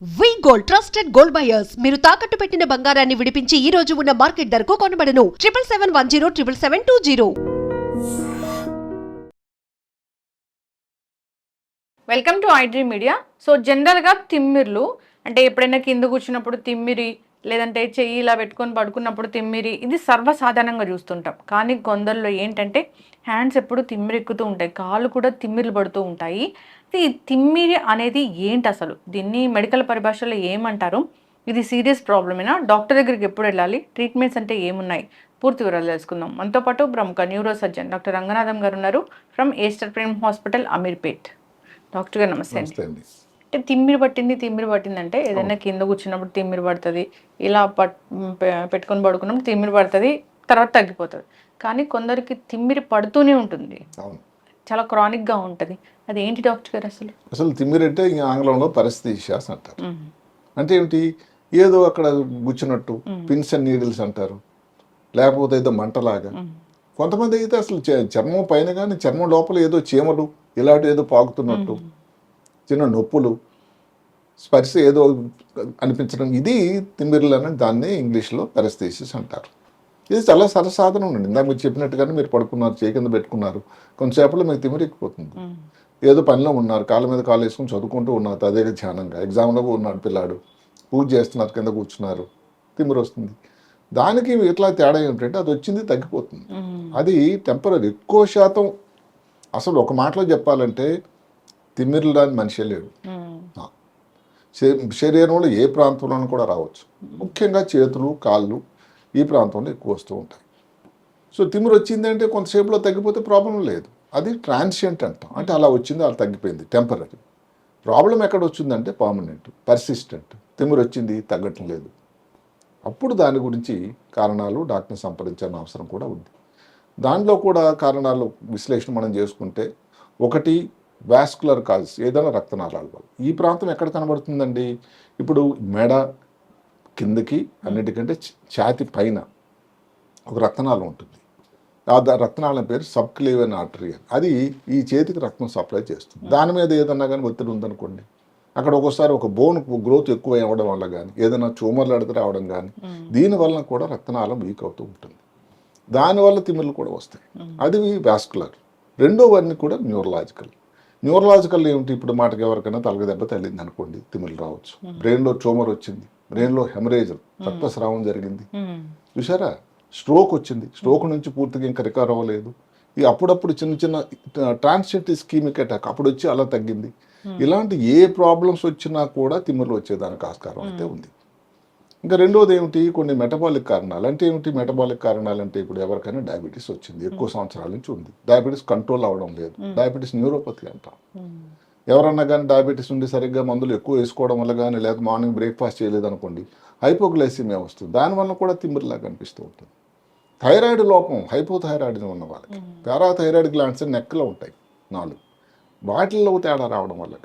వి gold trusted gold buyers మీరు తాకట్టు పెట్టిన బంగారాన్ని విడిపించి ఈ రోజు ఉన్న మార్కెట్ ధరకు కొనబడను 7771077720. Welcome to iDream media. So జనరల్గా తిమ్మిర్లు అంటే ఎప్పుడైనా కింద కూర్చున్నప్పుడు తిమ్మిరి, లేదంటే చెయ్యి ఇలా పెట్టుకొని పడుకున్నప్పుడు తిమ్మిరి, ఇది సర్వసాధారణంగా చూస్తుంటాం. కానీ కొందరిలో ఏంటంటే హ్యాండ్స్ ఎప్పుడు తిమ్మిరి ఎక్కుతూ ఉంటాయి, కాళ్ళు కూడా తిమ్మిర్లు పడుతూ ఉంటాయి. ఈ తిమ్మిరి అనేది ఏంటి అసలు? దీన్ని మెడికల్ పరిభాషలో ఏమంటారు? ఇది సీరియస్ ప్రాబ్లమేనా? డాక్టర్ దగ్గరికి ఎప్పుడు వెళ్ళాలి? ట్రీట్మెంట్స్ అంటే ఏమున్నాయి? పూర్తి వివరాలు తెలుసుకుందాం. మనతో పాటు ప్రముఖ న్యూరో సర్జన్ డాక్టర్ రంగనాథం గారు ఉన్నారు, from Aster Prime hospital, Ameerpet. Doctor గారు నమస్తే అండి. అంటే తిమ్మిరి పట్టింది అంటే ఏదైనా కింద కూర్చున్నప్పుడు తిమ్మిరి పడుతుంది, ఇలా పెట్టుకొని పడుకున్నప్పుడు తిమ్మిరి పడుతుంది, తర్వాత తగ్గిపోతుంది. కానీ కొందరికి తిమ్మిరి పడుతూనే ఉంటుంది, చాలా క్రానిక్గా ఉంటుంది. అది ఏంటి డాక్టర్ గారు అసలు? అసలు తిమ్మిరి అంటే ఆంగ్లంలో పరిస్థితిశాస్ అంటారు. అంటే ఏమిటి? ఏదో అక్కడ గుచ్చినట్టు, పిన్స్ అండ్ నీడిల్స్ అంటారు, లేకపోతే ఏదో మంటలాగా. కొంతమంది అయితే అసలు చర్మం పైన కానీ చర్మం లోపల ఏదో చీమలు ఇలాంటి ఏదో పాకుతున్నట్టు, చిన్న నొప్పులు, స్పర్శ ఏదో అనిపించడం, ఇది తిమ్మిర్లు అని దాన్ని ఇంగ్లీష్లో పెరస్థీసిస్ అంటారు. ఇది చాలా సర్వసాధారణం ఉండండి. ఇందాక మీరు చెప్పినట్టుగానే మీరు పడుకున్నారు, చేయి కింద పెట్టుకున్నారు, కొంతసేపట్లో మీకు తిమ్మిరి ఎక్కిపోతుంది. ఏదో పనిలో ఉన్నారు, కాళ్ళ మీద కాళ్ళు వేసుకొని చదువుకుంటూ ఉన్నారు, అదే ధ్యానంగా ఎగ్జామ్లో ఉన్నాడు పిల్లాడు, పూజ చేస్తున్నారు, కింద కూర్చున్నారు, తిమ్మిరి వస్తుంది. దానికి ఇట్లా తేడా ఏమిటంటే అది వచ్చింది తగ్గిపోతుంది. అది టెంపరీ. ఎక్కువ శాతం అసలు ఒక మాటలో చెప్పాలంటే తిమ్మిర్లు రాని మనిషే లేడు. శరీరంలో ఏ ప్రాంతంలోనూ కూడా రావచ్చు, ముఖ్యంగా చేతులు కాళ్ళు ఈ ప్రాంతంలో ఎక్కువ వస్తూ ఉంటాయి. సో తిమ్మిరి వచ్చిందంటే కొంతసేపులో తగ్గిపోతే ప్రాబ్లం లేదు, అది ట్రాన్సియంట్ అంటాం. అంటే అలా వచ్చింది, అలా తగ్గిపోయింది, టెంపరీ. ప్రాబ్లం ఎక్కడ వచ్చిందంటే పర్మనెంట్, పర్సిస్టెంట్. తిమ్మిరి వచ్చింది, తగ్గటం లేదు. అప్పుడు దాని గురించి కారణాలు డాక్టర్ని సంప్రదించాల్సిన అవసరం కూడా ఉంది. దానిలో కూడా కారణాలు విశ్లేషణ మనం చేసుకుంటే, ఒకటి వాస్కులర్ కాజెస్, ఏదైనా రక్తనాళాల వల్ల. ఈ ప్రాంతం ఎక్కడ కనబడుతుందండి? ఇప్పుడు మెడ కిందకి అన్నిటికంటే ఛాతి పైన ఒక రక్తనాళం ఉంటుంది. ఆ రక్తనాళం పేరు సబ్క్లేవియన్ ఆర్టరీ. అది ఈ చేతికి రక్తం సప్లై చేస్తుంది. దాని మీద ఏదన్నా కానీ ఒత్తిడి ఉందనుకోండి, అక్కడ ఒక్కోసారి ఒక బోన్ గ్రోత్ ఎక్కువ అవ్వడం వల్ల కానీ, ఏదైనా ట్యూమర్లు అడిగి రావడం కానీ, దీనివల్ల కూడా రక్తనాళం వీక్ అవుతూ ఉంటుంది. దానివల్ల తిమ్మిర్లు కూడా వస్తాయి. అది వాస్కులర్. రెండోవన్నీ కూడా న్యూరలాజికల్. న్యూరలాజికల్ ఏమిటి? ఇప్పుడు మాటకి ఎవరికైనా తలక దెబ్బ తగిలింది అనుకోండి, తిమ్మిర్లు రావచ్చు. బ్రెయిన్లో ట్యూమర్ వచ్చింది, బ్రెయిన్లో హెమరేజ్, రక్తస్రావం జరిగింది, చూసారా? స్ట్రోక్ వచ్చింది, స్ట్రోక్ నుంచి పూర్తిగా ఇంకా రికవర్ అవ్వలేదు. ఈ అప్పుడప్పుడు చిన్న చిన్న ట్రాన్సియంట్ ఇస్కీమిక్ అటాక్ అప్పుడు వచ్చి అలా తగ్గింది. ఇలాంటి ఏ ప్రాబ్లమ్స్ వచ్చినా కూడా తిమ్మిర్లు వచ్చేదానికి ఆస్కారం అయితే ఉంది. ఇంకా రెండోది ఏమిటి? కొన్ని మెటబాలిక్ కారణాలు. అంటే ఏమిటి మెటబాలిక్ కారణాలు? అంటే ఇప్పుడు ఎవరికైనా డయాబెటీస్ వచ్చింది, ఎక్కువ సంవత్సరాల నుంచి ఉంది, డయాబెటీస్ కంట్రోల్ అవ్వడం లేదు, డయాబెటీస్ న్యూరోపతి అంటాం. ఎవరన్నా కానీ డయాబెటీస్ ఉండి సరిగ్గా మందులు ఎక్కువ వేసుకోవడం వల్ల కానీ, లేదా మార్నింగ్ బ్రేక్ఫాస్ట్ చేయలేదు అనుకోండి, హైపోగ్లైసిమియా వస్తుంది, దానివల్ల కూడా తిమ్మిరిలాగా కనిపిస్తూ ఉంటుంది. థైరాయిడ్ లోపం, హైపోథైరాయిడ్ ఉన్న వాళ్ళకి పారాథైరాయిడ్ గ్లాండ్స్ నెక్లో ఉంటాయి 4, వాటిల్లో తేడా రావడం వల్ల.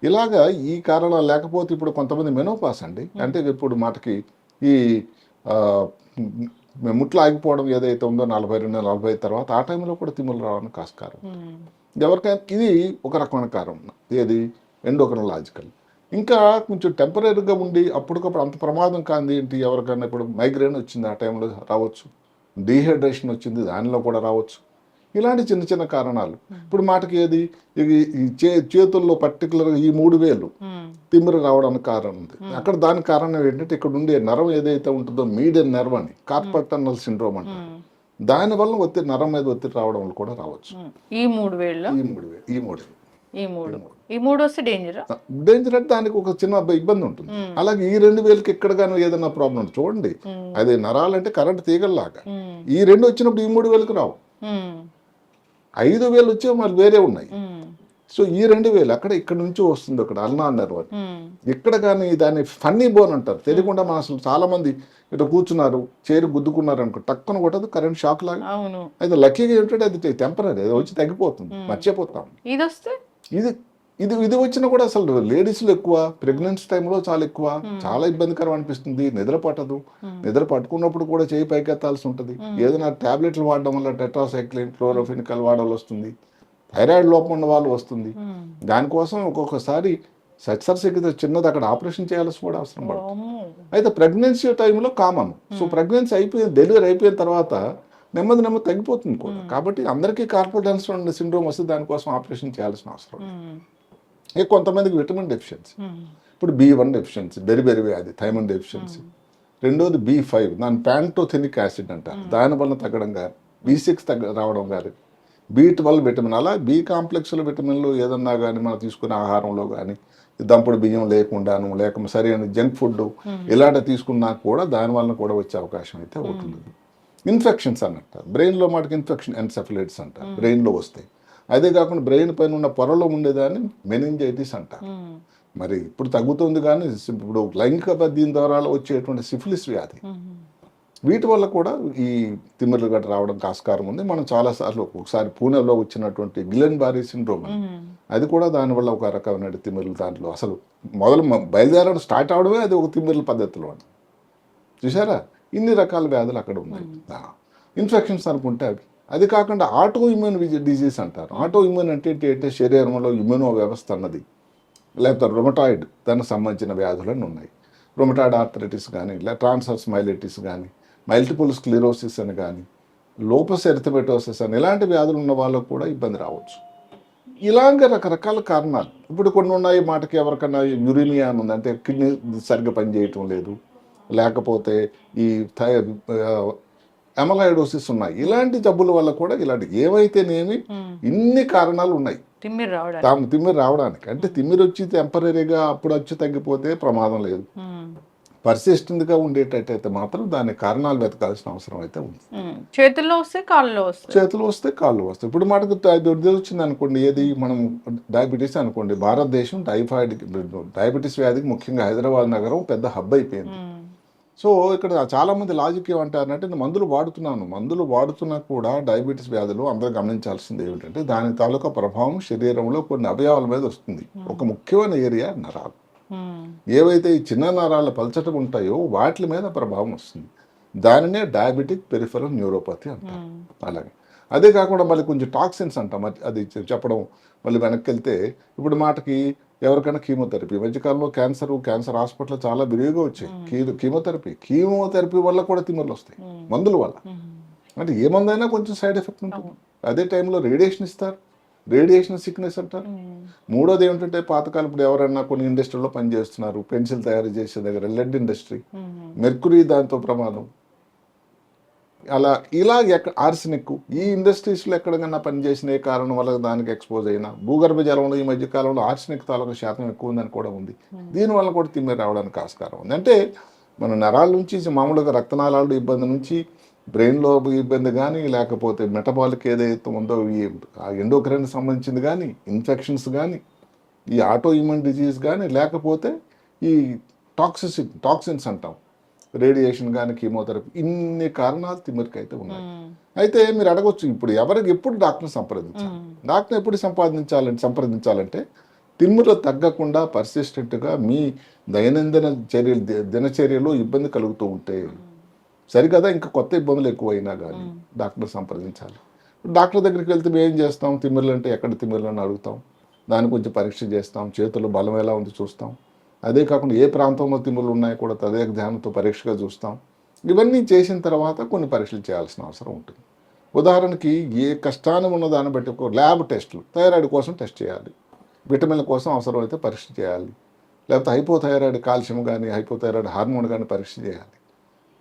ఇలాగా ఈ కారణాలు లేకపోతే ఇప్పుడు కొంతమంది మెనోపాస్ అండి, అంటే ఇప్పుడు మాటకి ఈ ముట్లు ఆగిపోవడం ఏదైతే ఉందో 42-45 తర్వాత, ఆ టైంలో కూడా తిమ్మిర్లు రావడానికి ఆస్కారం. ఎవరికైనా ఇది ఒక రకమైన కారణం, ఏది ఎండోక్రినలాజికల్. ఇంకా కొంచెం టెంపరీగా ఉండి అప్పటికప్పుడు అంత ప్రమాదం కాంది ఏంటి? ఎవరికైనా ఇప్పుడు మైగ్రేన్ వచ్చింది, ఆ టైంలో రావచ్చు. డీహైడ్రేషన్ వచ్చింది, దానిలో కూడా రావచ్చు. ఇలాంటి చిన్న చిన్న కారణాలు. ఇప్పుడు మాటకి ఏది ఈ చేతుల్లో పర్టికులర్గా ఈ 3 వేలు తిమ్మిరి రావడానికి కారణం ఉంది. అక్కడ దానికి కారణం ఏంటంటే ఇక్కడ ఉండే నరం ఏదైతే ఉంటుందో మీడియన్ నర్వ్ అని, కార్పల్ టన్నల్ సిండ్రోమ్ అంటారు. దానివల్ల ఒత్తిడి, నరం మీద ఒత్తిడి రావడం వల్ల కూడా రావచ్చు. ఈ 3 వేలు వస్తే డేంజర్ అంటే దానికి ఒక చిన్న ఇబ్బంది ఉంటుంది. అలాగే ఈ 2 వేలకి ఎక్కడ కానీ ఏదైనా ప్రాబ్లం చూడండి, అది నరాలంటే కరెంట్ తీగల్లాగా. ఈ 2 వచ్చినప్పుడు ఈ 3 వేలకు రావు. 5 వేలు వచ్చే మరి వేరే ఉన్నాయి. సో ఈ 2 వేలు అక్కడ ఇక్కడ నుంచి వస్తుంది, ఒకటి అల్నా అన్నారు అని, ఇక్కడ కానీ దాన్ని ఫన్నీ బోన్ అంటారు. తెలియకుండా మన అసలు చాలా మంది ఇట్లా కూర్చున్నారు, చేరు గుద్దుకున్నారు అనుకో, టక్కున కొట్టదు, కరెంట్ షాక్ లాగా. అయితే లక్కీగా ఏంటంటే అది టెంపరీ, అది వచ్చి తగ్గిపోతుంది, మర్చిపోతాం. ఇది వచ్చినా కూడా అసలు లేడీస్లో ఎక్కువ, ప్రెగ్నెన్సీ టైంలో చాలా ఎక్కువ, చాలా ఇబ్బందికరం అనిపిస్తుంది, నిద్ర పట్టదు, నిద్ర పట్టుకున్నప్పుడు కూడా చేయి పైకెత్తాల్సి ఉంటుంది. ఏదైనా టాబ్లెట్లు వాడడం వల్ల టెట్రాసైక్లిన్, క్లోరోఫెనికల్ వాడాల్సి వస్తుంది, థైరాయిడ్ లోపం ఉన్న వాళ్ళు వస్తుంది. దానికోసం ఒక్కొక్కసారి సక్సెస్ ఎక్కితే చిన్నది అక్కడ ఆపరేషన్ చేయాల్సి కూడా అవసరం పడుతుంది. అయితే ప్రెగ్నెన్సీ టైంలో కామన్. సో ప్రెగ్నెన్సీ అయిపోయిన డెలివరీ అయిపోయిన తర్వాత నెమ్మది తగ్గిపోతుంది కూడా. కాబట్టి అందరికీ కార్పోటెన్స్ సిండ్రోమ్ వస్తే దానికోసం ఆపరేషన్ చేయాల్సిన అవసరం. ఇక కొంతమందికి విటమిన్ డెఫిషియన్సీ, ఇప్పుడు B1 డెఫిషియన్సీ, బెరిబెరి వ్యాధి, థైమన్ డెఫిషియన్సీ. రెండోది B5, దాని ప్యాంటోథెనిక్ యాసిడ్ అంటారు, దానివల్ల తగ్గడం కానీ, B6 రావడం కానీ, B12 విటమిన్. అలా B కాంప్లెక్స్లో విటమిన్లు ఏదన్నా కానీ మనం తీసుకునే ఆహారంలో కానీ, దంపుడు బియ్యం లేకుండాను, లేక సరైన జంక్ ఫుడ్ ఇలాంటి తీసుకున్నా కూడా దానివల్ల కూడా వచ్చే అవకాశం అయితే ఉంటుంది. ఇన్ఫెక్షన్స్ అన్నట్టు బ్రెయిన్లో మాటకి ఇన్ఫెక్షన్ ఎన్సెఫలైటిస్ అంటారు, బ్రెయిన్లో వస్తాయి. అదే కాకుండా బ్రెయిన్ పైన ఉన్న పొరలో ఉండేదాన్ని మెనింజైటిస్ అంటారు. మరి ఇప్పుడు తగ్గుతుంది కానీ ఇప్పుడు లైంగిక దీని ద్వారా వచ్చేటువంటి సిఫిలిస్ వ్యాధి, వీటి వల్ల కూడా ఈ తిమ్మిర్లు గట్ట రావడం ఆస్కారం ఉంది. మనం చాలాసార్లు ఒకసారి పూణేలో వచ్చినటువంటి గిలెన్ బారీ సిండ్రోమ్, అది కూడా దానివల్ల ఒక రకమైన తిమ్మిర్లు, దాంట్లో అసలు మొదలు బయలుదేరడం స్టార్ట్ అవడమే అది ఒక తిమ్మిర్ల పద్ధతిలో. చూసారా, ఇన్ని రకాల వ్యాధులు అక్కడ ఉన్నాయి. ఇన్ఫెక్షన్స్ అనుకుంటే అవి. అది కాకుండా ఆటో ఇమ్యూన్ డిజీజ్ అంటారు. ఆటో ఇమ్యూన్ అంటే శరీరంలో ఇమ్యూనో వ్యవస్థ అన్నది, లేకపోతే రొమటాయిడ్ దానికి సంబంధించిన వ్యాధులన్నీ ఉన్నాయి. రొమటాయిడ్ ఆర్థరైటిస్ కానీ, ట్రాన్స్వర్స్ మైలైటిస్ కానీ, మల్టిపుల్ స్క్లిరోసిస్ అని కానీ, లోపస్ ఎరిథమెటోసిస్ అని, ఇలాంటి వ్యాధులు ఉన్న వాళ్ళకు కూడా ఇబ్బంది రావచ్చు. ఇలాంటి రకరకాల కారణాలు ఇప్పుడు కొన్ని ఉన్నాయి. మాటకి ఎవరికన్నా యురేమియా అని ఉంది, అంటే కిడ్నీ సరిగ్గా పనిచేయటం లేదు, లేకపోతే ఈ అమలాయిడోసిస్ ఉన్నాయి. ఇలాంటి జబ్బుల వల్ల కూడా ఇలాంటి ఏవైతేనేమి ఇన్ని కారణాలు ఉన్నాయి తిమ్మిరి రావడానికి. అంటే తిమ్మిరి వచ్చి టెంపరీగా అప్పుడు వచ్చి తగ్గిపోతే ప్రమాదం లేదు. పర్సిస్టెంట్గా ఉండేటట్టయితే మాత్రం దాని కారణాలు వెతకాల్సిన అవసరం అయితే ఉంది. చేతుల్లో వస్తే కాళ్ళు వస్తాయి. ఇప్పుడు మనకు వచ్చింది అనుకోండి, ఏది మనం డయాబెటీస్ అనుకోండి. భారతదేశం డయాబెటీస్ వ్యాధికి ముఖ్యంగా హైదరాబాద్ నగరం పెద్ద హబ్ అయిపోయింది. సో ఇక్కడ చాలామంది లాజిక్ ఏమంటారంటే, నేను మందులు వాడుతున్నా కూడా డయాబెటీస్ వ్యాధులు అందరూ గమనించాల్సింది ఏమిటంటే, దాని తాలూకా ప్రభావం శరీరంలో కొన్ని అవయవాల మీద వస్తుంది. ఒక ముఖ్యమైన ఏరియా నరాలు. ఏవైతే ఈ చిన్న నరాలు పలచటం ఉంటాయో వాటి మీద ప్రభావం వస్తుంది. దానినే డయాబెటిక్ పెరిఫెరల్ న్యూరోపతి అంటారు. అలాగే అదే కాకుండా మళ్ళీ కొంచెం టాక్సిన్స్ అంటాం, అది చెప్పడం మళ్ళీ వెనక్కి వెళ్తే, ఇప్పుడు మాటకి ఎవరికైనా కీమోథెరపీ, మధ్యకాలంలో క్యాన్సర్ హాస్పిటల్ చాలా విరివిగా వచ్చాయి. కీమోథెరపీ వల్ల కూడా తిమ్మిర్లు వస్తాయి, మందుల వల్ల. అంటే ఏ మందైనా కొంచెం సైడ్ ఎఫెక్ట్ ఉంటుంది. అదే టైంలో రేడియేషన్ ఇస్తారు, రేడియేషన్ సిక్నెస్ అంటారు. మూడోది ఏమిటంటే, పాతకాలం ఇప్పుడు ఎవరైనా కొన్ని ఇండస్ట్రీలో పనిచేస్తున్నారు, పెన్సిల్ తయారు చేసే దగ్గర లెడ్ ఇండస్ట్రీ, మెర్కురీ దాంతో ప్రమాదం. ఇలా ఆర్సెనిక్ ఈ ఇండస్ట్రీస్లో ఎక్కడికన్నా పనిచేసిన ఏ కారణం వల్ల దానికి ఎక్స్పోజ్ అయినా, భూగర్భ జలంలో ఈ మధ్య కాలంలో ఆర్సెనిక్ తాలూకా శాతం ఎక్కువ ఉందని కూడా ఉంది. దీనివల్ల కూడా తిమ్మిరి రావడానికి ఆస్కారం ఉంది. అంటే మన నరాల నుంచి మామూలుగా రక్తనాళాలు ఇబ్బంది నుంచి బ్రెయిన్లో ఇబ్బంది కానీ, లేకపోతే మెటబాలిక్ ఏదైతే ఉందో ఈ ఎండోక్రైన్ సంబంధించింది కానీ, ఇన్ఫెక్షన్స్ కానీ, ఈ ఆటో ఇమ్యూన్ డిజీజ్ కానీ, లేకపోతే ఈ టాక్సిన్స్ అంటాం, రేడియేషన్ కానీ, కీమోథెరపీ, ఇన్ని కారణాలు తిమ్మిరికి అయితే ఉన్నాయి. అయితే మీరు అడగొచ్చు, ఇప్పుడు ఎప్పుడు డాక్టర్ని సంప్రదించాలి? డాక్టర్ ఎప్పుడు సంప్రదించాలంటే తిమ్మిర్లు తగ్గకుండా పర్సిస్టెంట్గా మీ దైనందిన దినచర్యలో ఇబ్బంది కలుగుతూ ఉంటే సరికదా, ఇంకా కొత్త ఇబ్బందులు ఎక్కువైనా కానీ డాక్టర్ సంప్రదించాలి. డాక్టర్ దగ్గరికి వెళ్తే మేము ఏం చేస్తాం, తిమ్మిర్లు అంటే ఎక్కడ తిమ్మిర్లు అని అడుగుతాం, దాని కొంచెం పరీక్ష చేస్తాం, చేతుల్లో బలం ఎలా ఉంది చూస్తాం. అదే కాకుండా ఏ ప్రాంతంలో తిమ్మిర్లు ఉన్నాయో కూడా తదే ధ్యానంతో పరీక్షగా చూస్తాం. ఇవన్నీ చేసిన తర్వాత కొన్ని పరీక్షలు చేయాల్సిన అవసరం ఉంటుంది. ఉదాహరణకి ఏ కష్టాన్ని ఉన్న దాన్ని బట్టి ఒక ల్యాబ్ టెస్టులు, థైరాయిడ్ కోసం టెస్ట్ చేయాలి, విటమిన్ల కోసం అవసరమైతే పరీక్ష చేయాలి, లేకపోతే హైపోథైరాయిడ్ కాల్షియం కానీ, హైపోథైరాయిడ్ హార్మోన్ కానీ పరీక్ష చేయాలి.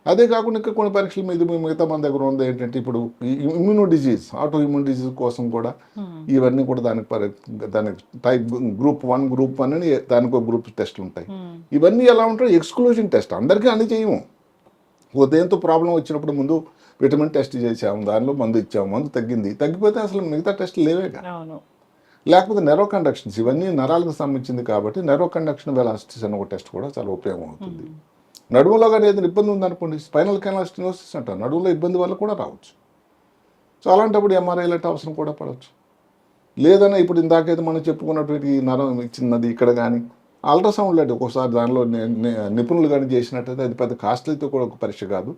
అదే కాకుండా ఇంకా కొన్ని పరీక్షలు మిగతా మన దగ్గర ఉంది ఏంటంటే, ఇప్పుడు immuno disease, auto immune disease కోసం కూడా ఇవన్నీ కూడా దానికి టైప్ గ్రూప్ 1, గ్రూప్ 1 అని దానికి ఒక గ్రూప్ టెస్ట్లు ఉంటాయి. ఇవన్నీ ఎలా ఉంటాయి, ఎక్స్క్లూజన్ టెస్ట్, అందరికీ అన్ని చేయము. ఉదయంతో ప్రాబ్లం వచ్చినప్పుడు ముందు విటమిన్ టెస్ట్ చేసాము, దానిలో మందు ఇచ్చాము, మందు తగ్గిపోతే అసలు మిగతా టెస్ట్లు లేవేగా. లేకపోతే నెరో కండక్షన్స్, ఇవన్నీ నరాలకు సంబంధించింది కాబట్టి నెరో కండక్షన్ వెలాసిటీస్ అనే ఒక టెస్ట్ కూడా చాలా ఉపయోగం అవుతుంది. నడుములో కానీ ఏదైనా ఇబ్బంది ఉందనుకోండి, స్పైనల్ కెనాల్ స్టెనోసిస్ అంటారు, నడుములో ఇబ్బంది వల్ల కూడా రావచ్చు. సో అలాంటప్పుడు ఎంఆర్ఐ లాంటి అవసరం కూడా పడవచ్చు. లేదన్నా ఇప్పుడు ఇందాకైతే మనం చెప్పుకున్నటువంటి నరం చిన్నది ఇక్కడ కానీ అల్ట్రాసౌండ్ లాంటి ఒక్కోసారి దానిలో నిపుణులు కానీ చేసినట్టయితే అది పెద్ద కాస్ట్లీతో కూడా ఒక పరీక్ష కాదు,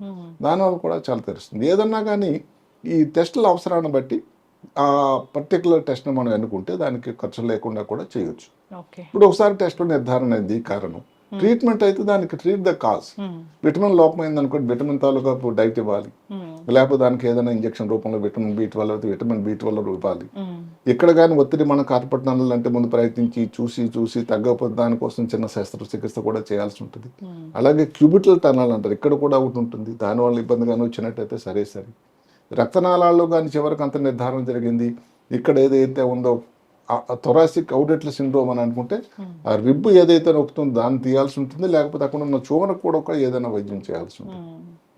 దానివల్ల కూడా చాలా తెలుస్తుంది. ఏదన్నా కానీ ఈ టెస్టుల అవసరాన్ని బట్టి ఆ పర్టికులర్ టెస్ట్ని మనం ఎన్నుకుంటే దానికి ఖర్చు లేకుండా కూడా చేయొచ్చు. ఓకే. ఇప్పుడు ఒకసారి టెస్ట్లో నిర్ధారణ అయింది ఈ కారణం, ట్రీట్మెంట్ అయితే దానికి ట్రీట్ ద కాజ్. విటమిన్ లోపం అయింది అనుకోండి, విటమిన్ తాలూకా డైట్ ఇవ్వాలి, లేకపోతే దానికి ఏదైనా ఇంజెక్షన్ రూపంలో విటమిన్ B12 అయితే విటమిన్ B12 ఇవ్వాలి. ఇక్కడ కానీ ఒత్తిడి మన కార్పొరేట్ నల్లు అంటే ముందు ప్రయత్నించి చూసి తగ్గకపోతే దానికోసం చిన్న శస్త్రచికిత్స కూడా చేయాల్సి ఉంటుంది. అలాగే క్యూబిటల్ టనల్ అంటారు, ఇక్కడ కూడా ఒకటి ఉంటుంది, దానివల్ల ఇబ్బంది కానీ వచ్చినట్టయితే సరే. రక్తనాళాల్లో కానీ చివరికి అంత నిర్ధారణ జరిగింది, ఇక్కడ ఏదైతే ఉందో థొరాసిక్ అవుట్లెట్ సిండ్రోమ్ అని అనుకుంటే ఆ రిబ్బు ఏదైతే నొక్కుతుందో దాన్ని తీయాల్సి ఉంటుంది, లేకపోతే అక్కడ ఉన్న చూమరకు కూడా ఒక ఏదైనా వైద్యం చేయాల్సి ఉంటుంది.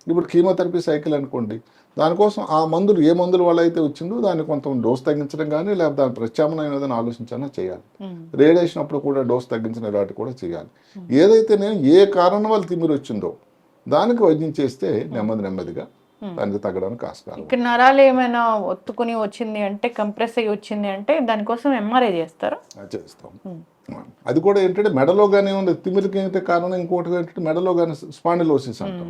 ఇప్పుడు కీమోథెరపీ సైకిల్ అనుకోండి, దానికోసం ఆ మందులు ఏ మందుల వల్ల అయితే వచ్చిందో దాన్ని కొంత డోస్ తగ్గించడం కానీ లేకపోతే దాని ప్రత్యామ్నాయం ఏదైనా ఆలోచించాలని చేయాలి. రేడియేషన్ అప్పుడు కూడా డోస్ తగ్గించిన ఇలాంటి కూడా చేయాలి. ఏదైతే ఏ కారణం వల్ల తిమ్మిరి వచ్చిందో దానికి వైద్యం చేస్తే నెమ్మదిగా దానికి తగ్గడానికి ఆస్కారం. ఇక్కడ నరాలు ఏమైనా ఒత్తుకుని వచ్చింది అంటే, కంప్రెస్ అయ్యి వచ్చింది అంటే దానికోసం MRI చేస్తారా? చేస్తాం. అది కూడా ఏంటంటే మెడలో కానీ ఉంది తిమ్మిరికి అయితే కారణం, ఇంకోటి ఏంటంటే మెడలో కానీ స్పాండిలోసిస్ అంటాం.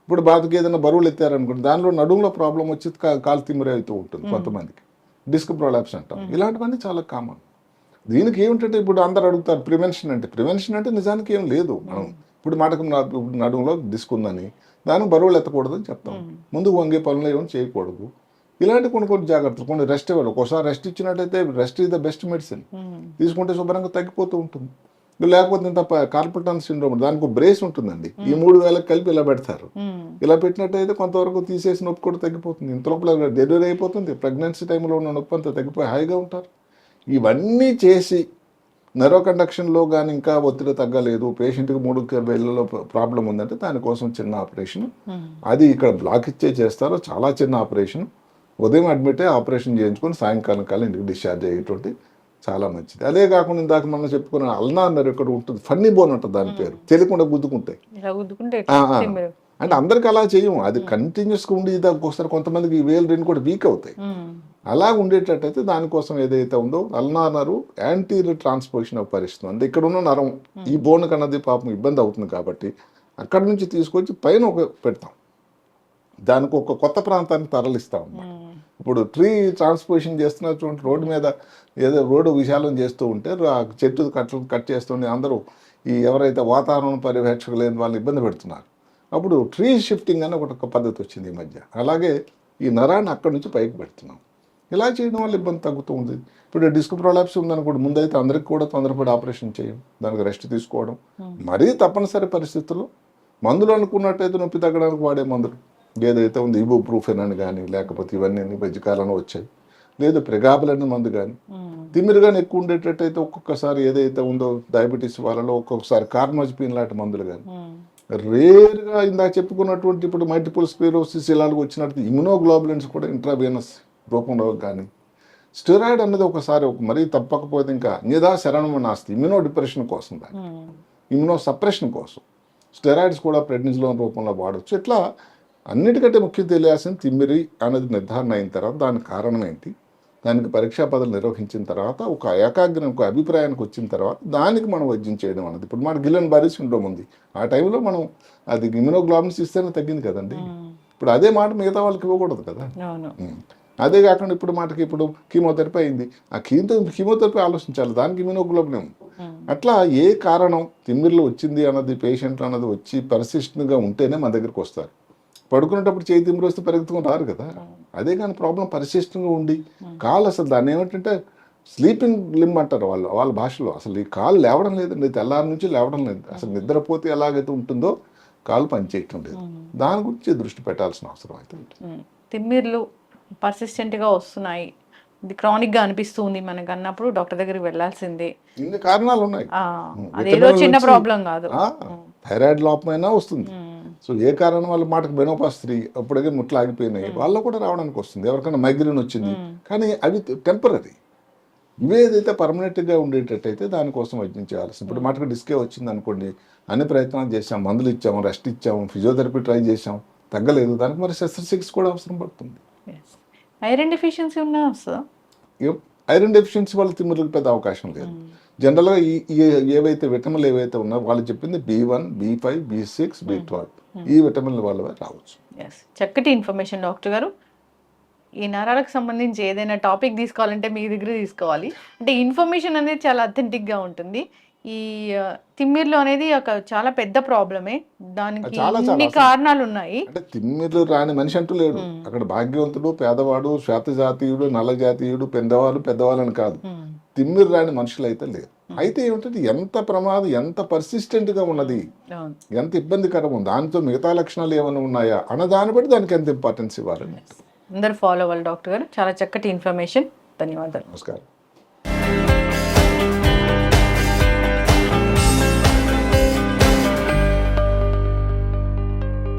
ఇప్పుడు బాధకి ఏదైనా బరువులు ఎత్తారనుకోండి, దానిలో నడుములో ప్రాబ్లం వచ్చి కాలు తిమ్మిరి అవుతూ ఉంటుంది కొంతమందికి, డిస్క్ ప్రొలాప్స్ అంటాం. ఇలాంటివన్నీ చాలా కామన్. దీనికి ఏమిటంటే ఇప్పుడు అందరు అడుగుతారు ప్రివెన్షన్ అంటే నిజానికి ఏం లేదు. మనం ఇప్పుడు మాటకు నడుములో డిస్క్ ఉందని దానికి బరువులు ఎత్తకూడదని చెప్తాం, ముందుకు వంగే పనులు ఏమైనా చేయకూడదు, ఇలాంటి కొన్ని జాగ్రత్తలు, కొన్ని రెస్ట్ ఇవ్వాలి. ఒకసారి రెస్ట్ ఇచ్చినట్టయితే rest is the best medicine, తీసుకుంటే శుభ్రంగా తగ్గిపోతూ ఉంటుంది. లేకపోతే ఇంత కార్పొరేట్ సిండ్రోమ్ దానికి బ్రేస్ ఉంటుందండి, ఈ 3 వేలకు కలిపి ఇలా పెడతారు, ఇలా పెట్టినట్టయితే కొంతవరకు తీసేసి నొప్పి కూడా తగ్గిపోతుంది. ఇంత లోపల డెలివరీ అయిపోతుంది, ప్రెగ్నెన్సీ టైంలో ఉన్న నొప్పి అంతా తగ్గిపోయి హాయిగా ఉంటారు. ఇవన్నీ చేసి నెరో కండక్షన్లో కానీ ఇంకా ఒత్తిడి తగ్గలేదు, పేషెంట్కి 3 వేలలో ప్రాబ్లం ఉందంటే దానికోసం చిన్న ఆపరేషన్, అది ఇక్కడ బ్లాక్ ఇచ్చే చేస్తారు, చాలా చిన్న ఆపరేషన్. ఉదయం అడ్మిట్ అయ్యి ఆపరేషన్ చేయించుకొని సాయంకాలం కాలం ఇంటికి డిశ్చార్జ్ అయ్యేటువంటి చాలా మంచిది. అదే కాకుండా ఇందాక మనం చెప్పుకున్న అల్నార్ నెర్వ్ ఇక్కడ ఉంటుంది, ఫన్నీ బోన్ ఉంటుంది దాని పేరు, తెలియకుండా గుద్దుకుంటాయి. అంటే అందరికి అలా చేయము, అది కంటిన్యూస్గా ఉండి ఒకసారి కొంతమందికి ఈ వేలు రెండు కూడా వీక్ అవుతాయి. అలా ఉండేటట్టయితే దానికోసం ఏదైతే ఉందో అల్నార్ నర్వ్ యాంటీరియర్ ట్రాన్స్పోజిషన్ పరిస్థితి అంటే ఇక్కడ ఉన్న నరం ఈ బోన్ కన్నది పాపం ఇబ్బంది అవుతుంది కాబట్టి అక్కడి నుంచి తీసుకొచ్చి పైన పెడతాం, దానికి ఒక కొత్త ప్రాంతానికి తరలిస్తాం అన్నమాట. ఇప్పుడు ట్రీ ట్రాన్స్పోజిషన్ చేస్తున్నారు చూడండి, రోడ్డు మీద ఏదో రోడ్డు విశాలం చేస్తూ ఉంటే చెట్టు కట్ చేస్తుంటే అందరూ ఈ ఎవరైతే వాతావరణ పర్యవేక్షకులు లేని వాళ్ళు ఇబ్బంది పెడుతున్నారు. అప్పుడు ట్రీ షిఫ్టింగ్ అని ఒక పద్ధతి వచ్చింది ఈ మధ్య. అలాగే ఈ నరాన్ని అక్కడి నుంచి పైకి పెడుతున్నాం. ఇలా చేయడం వల్ల ఇబ్బంది తగ్గుతూ ఉంది. ఇప్పుడు డిస్క్ ప్రొలాప్స్ ఉందనుకోండి, ముందైతే అందరికి కూడా తొందరపడి ఆపరేషన్ చేయం, దానికి రెస్ట్ తీసుకోవడం, మరీ తప్పనిసరి పరిస్థితుల్లో మందులు అనుకున్నట్టయితే నొప్పి తగ్గడానికి వాడే మందులు ఏదైతే ఉంది ఇబుప్రూఫెన్ అని కానీ, లేకపోతే ఇవన్నీ మధ్యకాలంలో వచ్చాయి, లేదు ప్రెగాబుల్ అనే మందు కానీ, తిమ్మిరి కానీ ఎక్కువ ఉండేటట్టయితే ఒక్కొక్కసారి ఏదైతే ఉందో డయాబెటీస్ వాళ్ళలో ఒక్కొక్కసారి కార్మోజపిన్ లాంటి మందులు కానీ, రేర్గా ఇందాక చెప్పుకున్నటువంటి ఇప్పుడు మల్టిపుల్ స్క్లెరోసిస్ ఇలాంటివి వచ్చినట్టు ఇమ్యునోగ్లోబులిన్స్ కూడా ఇంట్రావెనస్ రూపంలో కానీ, స్టెరాయిడ్ అన్నది ఒకసారి మరీ తప్పకపోతే ఇంకా నిదా శరణం నాస్తి, ఇమ్యూనో డిప్రెషన్ కోసం దాన్ని, ఇమ్యూనో సప్రెషన్ కోసం స్టెరాయిడ్స్ కూడా ప్రెగ్నెన్సీలో రూపంలో వాడవచ్చు. ఇట్లా అన్నిటికంటే ముఖ్యం తెలియాల్సిన తిమ్మిరి అనేది నిర్ధారణ అయిన తర్వాత దాని కారణం ఏంటి, దానికి పరీక్షా పద్ధతులు నిర్వహించిన తర్వాత ఒక ఒక అభిప్రాయానికి వచ్చిన తర్వాత దానికి మనం వైద్యం చేయడం అన్నది. ఇప్పుడు మన గిలెన్ బారీ సిండ్రోమ్ ఉంది, ఆ టైంలో మనం అది ఇమ్యునోగ్లోబులిన్స్ ఇస్తేనే తగ్గింది కదండి. ఇప్పుడు అదే మాట మిగతా వాళ్ళకి ఇవ్వకూడదు కదా. అదే కాకుండా ఇప్పుడు మాటకి ఇప్పుడు కీమోథెరపీ అయింది, ఆ కీమోథెరపీ ఆలోచించాలి, దానికి ఇమ్యునోగ్లోబులిన్. అట్లా ఏ కారణం తిమ్మిరిలో వచ్చింది అన్నది పేషెంట్లు అన్నది వచ్చి పర్సిస్టెంట్గా ఉంటేనే మన దగ్గరికి వస్తారు. పడుకునేటప్పుడు చేయి తిమ్మిరి వస్తే పరిగెత్తుకుని రారు కదా. అదే కానీ ప్రాబ్లం పర్సిస్టెంట్గా ఉండి కాలు అసలు దాన్ని ఏమిటంటే స్లీపింగ్ లింబ్ అంటారు వాళ్ళ భాషలో, అసలు ఈ కాలు లేవడం లేదండి, తెల్లారి నుంచి లేవడం లేదు, అసలు నిద్రపోతే ఎలాగైతే ఉంటుందో కాలు పనిచేయటం లేదు. దాని గురించి దృష్టి పెట్టాల్సిన అవసరం అయితే ఉంటుంది. తిమ్మిర్లు పర్సిస్టెంట్గా వస్తున్నాయి, ఇది క్రానిక్గా అనిపిస్తుంది మనకు అన్నప్పుడు డాక్టర్ దగ్గరికి వెళ్ళాల్సిందే. ఇన్ని కారణాలు ఉన్నాయి, అదేదో చిన్న ప్రాబ్లం కాదు, థైరాయిడ్ లోపమైనా వస్తుంది. సో ఏ కారణం వల్ల మాటకు బెనోపాస్త్రి అప్పుడే ముట్లు ఆగిపోయినాయి వాళ్ళు కూడా రావడానికి వస్తుంది, ఎవరికైనా మైగ్రేన్ వచ్చింది, కానీ అవి టెంపరీ. ఇవేదైతే పర్మనెంట్గా ఉండేటట్టయితే దానికోసం వైద్యం చేయాల్సింది. ఇప్పుడు మాటకు డిస్కే వచ్చింది అనుకోండి, అన్ని ప్రయత్నాలు చేసాం, మందులు ఇచ్చాము, రెస్ట్ ఇచ్చాము, ఫిజియోథెరపీ ట్రై చేసాం, తగ్గలేదు, దానికి మరి శస్త్రచికిత్స కూడా అవసరం పడుతుంది. ఐరన్ డెఫిషియన్సీ ఉన్నా సార్, ఐరన్ డెఫిషియన్సీ వాళ్ళ తిమ్మిరికి పెద్ద అవకాశం లేదు. జనరల్గా ఏవైతే విటమిన్లు ఏవైతే ఉన్నాయో వాళ్ళు చెప్పింది B1, B5, B6, B12 ఈ విటమిన్ల వల్ల రావచ్చు. చక్కటి ఇన్ఫర్మేషన్ డాక్టర్ గారు. ఈ నరాలకు సంబంధించి ఏదైనా టాపిక్ తీసుకోవాలంటే మీ దగ్గర తీసుకోవాలి. అంటే ఇన్ఫర్మేషన్ అనేది చాలా అథెంటిక్గా ఉంటుంది. ఈ తిమ్మిర్లు అనేది ఒక చాలా పెద్ద ప్రాబ్లమే. దానికి చాలా ఇన్ని అసలు. కారణాలు ఉన్నాయి. అంటే తిమ్మిర్లు రాని మనిషి అంటూ లేడు. అక్కడ భాగ్యవంతుడు, పేదవాడు, శ్వేత జాతీయుడు, నల్ల జాతీయుడు, పెద్దవాళ్ళు అని కాదు. తిమ్మిరు రాని మనుషులు అయితే లేరు. అయితే ఏమిటంటే ఎంత ప్రమాదం, ఎంత persistent గా ఉన్నది, అవును. ఎంత ఇబ్బందికరం ఉంది, దానితో మిగతా లక్షణాలు ఏమైనా ఉన్నాయా అన్న దాన్ని బట్టి దానికి ఎంత ఇంపార్టెన్స్ ఇవ్వాలని. అందరు ఫాలో అవ్వాలి డాక్టర్ గారు. చాలా చక్కటి ఇన్ఫర్మేషన్. ధన్యవాదాలు. నమస్కారం.